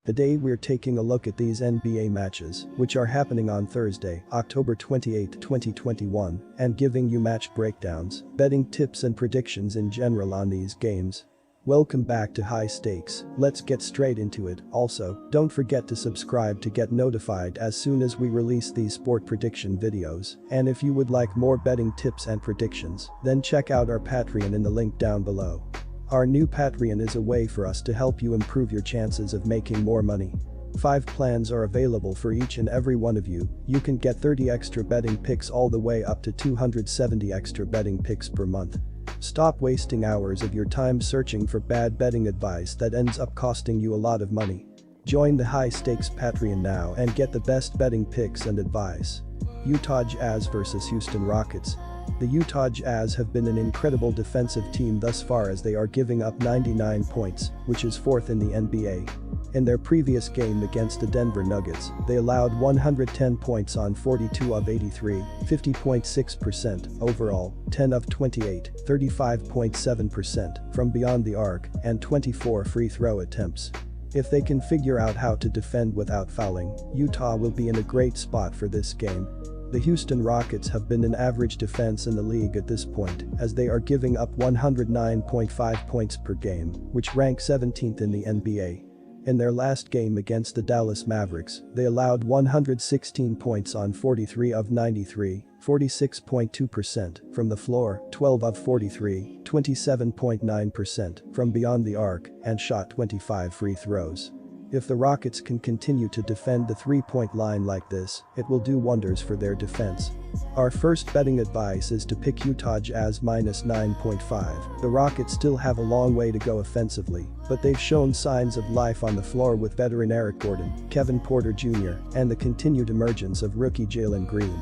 Today we're taking a look at these NBA matches, which are happening on Thursday, October 28, 2021, and giving you match breakdowns, betting tips and predictions in general on these games. Welcome back to High Stakes, let's get straight into it. Also, don't forget to subscribe to get notified as soon as we release these sport prediction videos, and if you would like more betting tips and predictions, then check out our Patreon in the link down below. Our new Patreon is a way for us to help you improve your chances of making more money. 5 plans are available for each and every one of you. You can get 30 extra betting picks all the way up to 270 extra betting picks per month. Stop wasting hours of your time searching for bad betting advice that ends up costing you a lot of money. Join the High Stakes Patreon now and get the best betting picks and advice. Utah Jazz vs Houston Rockets. The Utah Jazz have been an incredible defensive team thus far as they are giving up 99 points, which is 4th in the NBA. In their previous game against the Denver Nuggets, they allowed 110 points on 42 of 83, 50.6% overall, 10 of 28, 35.7% from beyond the arc, and 24 free throw attempts. If they can figure out how to defend without fouling, Utah will be in a great spot for this game. The Houston Rockets have been an average defense in the league at this point, as they are giving up 109.5 points per game, which rank 17th in the NBA. In their last game against the Dallas Mavericks, they allowed 116 points on 43 of 93, 46.2% from the floor, 12 of 43, 27.9% from beyond the arc, and shot 25 free throws. If the Rockets can continue to defend the three-point line like this, it will do wonders for their defense. Our first betting advice is to pick Utah Jazz minus 9.5. The Rockets still have a long way to go offensively, but they've shown signs of life on the floor with veteran Eric Gordon, Kevin Porter Jr., and the continued emergence of rookie Jalen Green.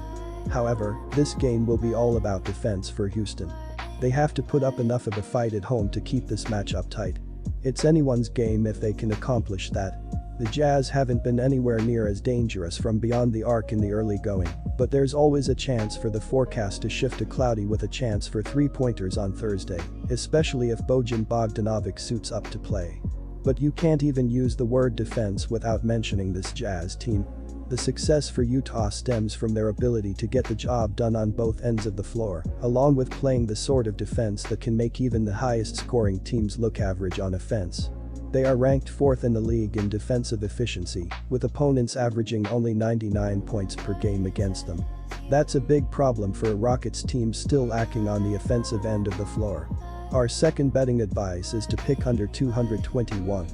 However, this game will be all about defense for Houston. They have to put up enough of a fight at home to keep this matchup tight. It's anyone's game if they can accomplish that. The Jazz haven't been anywhere near as dangerous from beyond the arc in the early going, but there's always a chance for the forecast to shift to cloudy with a chance for three-pointers on Thursday, especially if Bojan Bogdanovic suits up to play. But you can't even use the word defense without mentioning this Jazz team. The success for Utah stems from their ability to get the job done on both ends of the floor, along with playing the sort of defense that can make even the highest scoring teams look average on offense. They are ranked 4th in the league in defensive efficiency, with opponents averaging only 99 points per game against them. That's a big problem for a Rockets team still lacking on the offensive end of the floor. Our second betting advice is to pick under 221.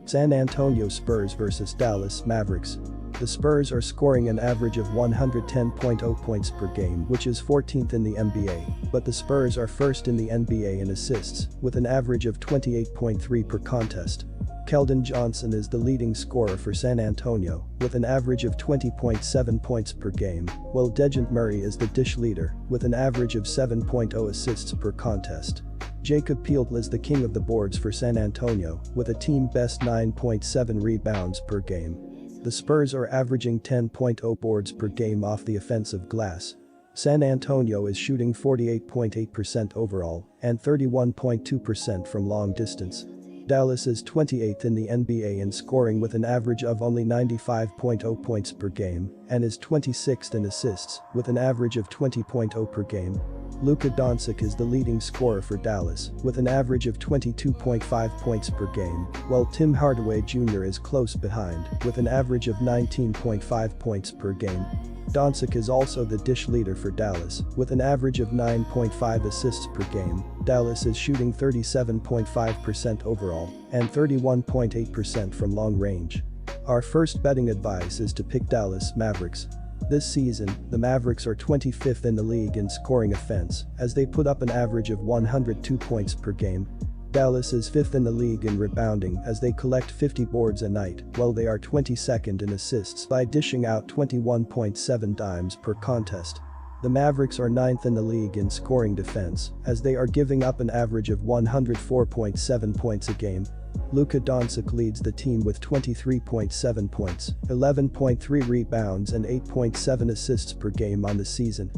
San Antonio Spurs vs Dallas Mavericks. The Spurs are scoring an average of 110.0 points per game, which is 14th in the NBA, but the Spurs are 1st in the NBA in assists, with an average of 28.3 per contest. Keldon Johnson is the leading scorer for San Antonio, with an average of 20.7 points per game, while Dejounte Murray is the dish leader, with an average of 7.0 assists per contest. Jacob Peeltl is the king of the boards for San Antonio, with a team-best 9.7 rebounds per game. The Spurs are averaging 10.0 boards per game off the offensive glass. San Antonio is shooting 48.8% overall and 31.2% from long distance. Dallas is 28th in the NBA in scoring with an average of only 95.0 points per game and is 26th in assists with an average of 20.0 per game. Luka Doncic is the leading scorer for Dallas with an average of 22.5 points per game, while Tim Hardaway Jr. is close behind with an average of 19.5 points per game. Doncic is also the dish leader for Dallas with an average of 9.5 assists per game. Dallas is shooting 37.5% overall and 31.8% from long range. Our first betting advice is to pick Dallas Mavericks. This season, the Mavericks are 25th in the league in scoring offense, as they put up an average of 102 points per game. Dallas is 5th in the league in rebounding as they collect 50 boards a night, while they are 22nd in assists by dishing out 21.7 dimes per contest. The Mavericks are 9th in the league in scoring defense, as they are giving up an average of 104.7 points a game. Luka Doncic leads the team with 23.7 points, 11.3 rebounds and 8.7 assists per game on the season.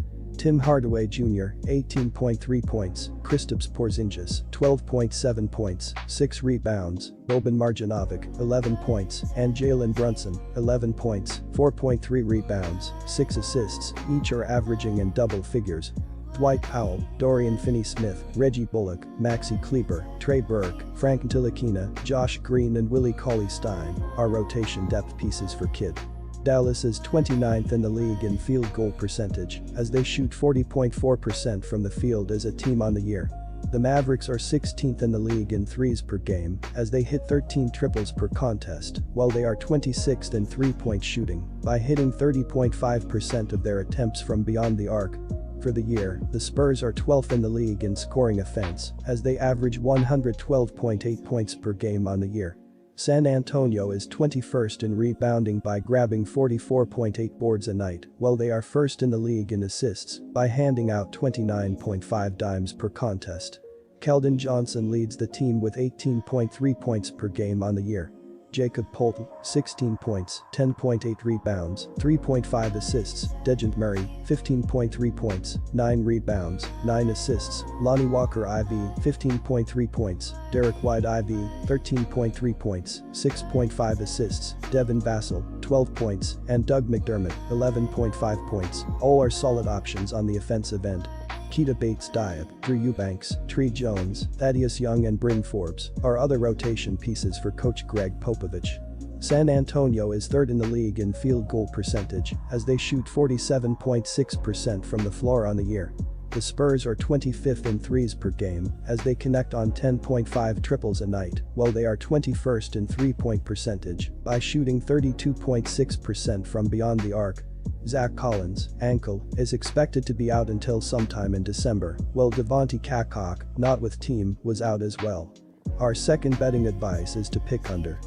Tim Hardaway Jr., 18.3 points, Kristaps Porzingis, 12.7 points, 6 rebounds, Boban Marjanovic, 11 points, and Jalen Brunson, 11 points, 4.3 rebounds, 6 assists, each are averaging in double figures. Dwight Powell, Dorian Finney-Smith, Reggie Bullock, Maxi Kleber, Trey Burke, Frank Ntilikina, Josh Green and Willie Cauley-Stein are rotation depth pieces for Kidd. Dallas is 29th in the league in field goal percentage as they shoot 40.4% from the field as a team on the year. The Mavericks are 16th in the league in threes per game as they hit 13 triples per contest, while they are 26th in three-point shooting by hitting 30.5% of their attempts from beyond the arc. For the year, the Spurs are 12th in the league in scoring offense as they average 112.8 points per game on the year. San Antonio is 21st in rebounding by grabbing 44.8 boards a night, while they are first in the league in assists by handing out 29.5 dimes per contest. Keldon Johnson leads the team with 18.3 points per game on the year. Jacob Poeltl, 16 points, 10.8 rebounds, 3.5 assists. Dejant Murray, 15.3 points, 9 rebounds, 9 assists. Lonnie Walker-IV, 15.3 points. Derek White-IV, 13.3 points, 6.5 assists. Devin Vassell, 12 points, and Doug McDermott, 11.5 points. All are solid options on the offensive end. Keita Bates-Diop, Drew Eubanks, Tre Jones, Thaddeus Young and Bryn Forbes are other rotation pieces for coach Greg Popovich. San Antonio is third in the league in field goal percentage as they shoot 47.6% from the floor on the year. The Spurs are 25th in threes per game as they connect on 10.5 triples a night, while they are 21st in three-point percentage by shooting 32.6% from beyond the arc. Zach Collins, ankle, is expected to be out until sometime in December, while Devonte Cacok, not with team, was out as well. Our second betting advice is to pick under.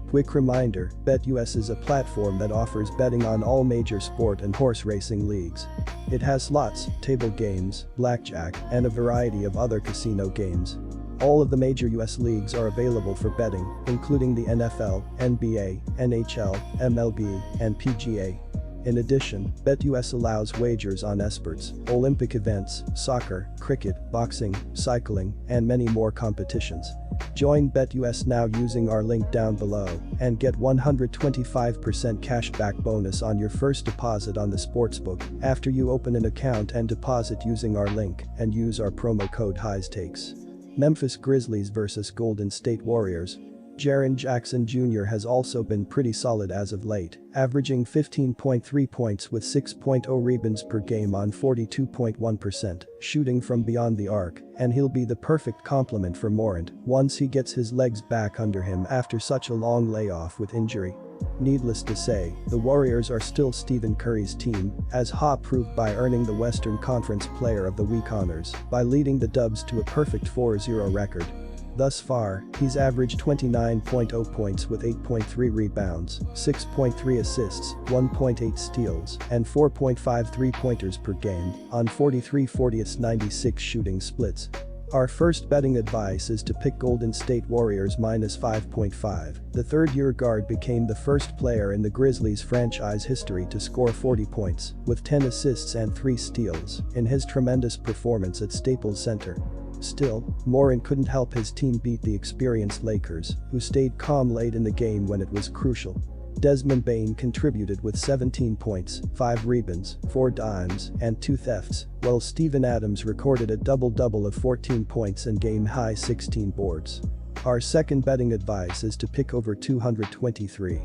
Quick reminder, BetUS is a platform that offers betting on all major sport and horse racing leagues. It has slots, table games, blackjack, and a variety of other casino games. All of the major US leagues are available for betting, including the NFL, NBA, NHL, MLB, and PGA. In addition, BetUS allows wagers on esports, Olympic events, soccer, cricket, boxing, cycling, and many more competitions. Join BetUS now using our link down below and get 125% cashback bonus on your first deposit on the sportsbook after you open an account and deposit using our link and use our promo code HIGHSTAKES. Memphis Grizzlies vs Golden State Warriors. Jaren Jackson Jr. has also been pretty solid as of late, averaging 15.3 points with 6.0 rebounds per game on 42.1% shooting from beyond the arc, and he'll be the perfect complement for Morant once he gets his legs back under him after such a long layoff with injury. Needless to say, the Warriors are still Stephen Curry's team, as Ha proved by earning the Western Conference Player of the Week honors by leading the Dubs to a perfect 4-0 record. Thus far, he's averaged 29.0 points with 8.3 rebounds, 6.3 assists, 1.8 steals, and 4.5 three-pointers per game on 43/40/96 shooting splits. Our first betting advice is to pick Golden State Warriors -5.5. The third-year guard became the first player in the Grizzlies franchise history to score 40 points, with 10 assists and 3 steals, in his tremendous performance at Staples Center. Still, Morant couldn't help his team beat the experienced Lakers, who stayed calm late in the game when it was crucial. Desmond Bane contributed with 17 points, 5 rebounds, 4 dimes, and 2 thefts, while Steven Adams recorded a double-double of 14 points and game-high 16 boards. Our second betting advice is to pick over 223.